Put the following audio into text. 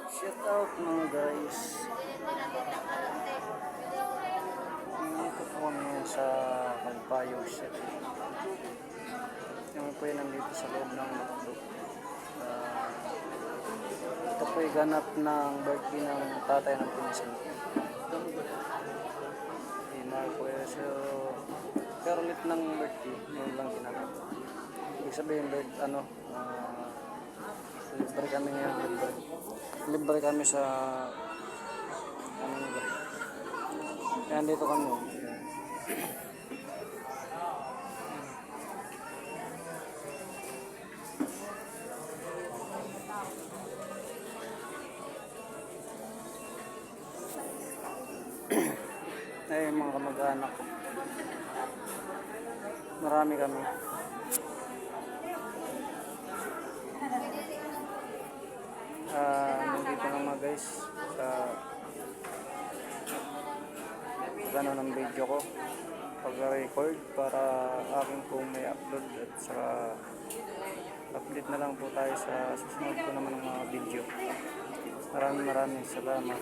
Shout out mga guys. Nandito po kami ngayon sa Calpayog City. Kami po ay nandito sa loob ng McDo. Ito po ay ganap ng birthday ng tatay ng pinsan ko. Si Marcos. Pero ulit ng birthday, yun lang ginanap. Ibig sabihin, libre kami ngayon, libre. Libre kami sa ano nila. Yan dito kami. Ay mga kamag-anak. Marami kami. Nandito na mga guys sa gano ng video ko pag-record para aking po may upload at saka update na lang po tayo sa susunod ko naman ng mga video. Maraming salamat.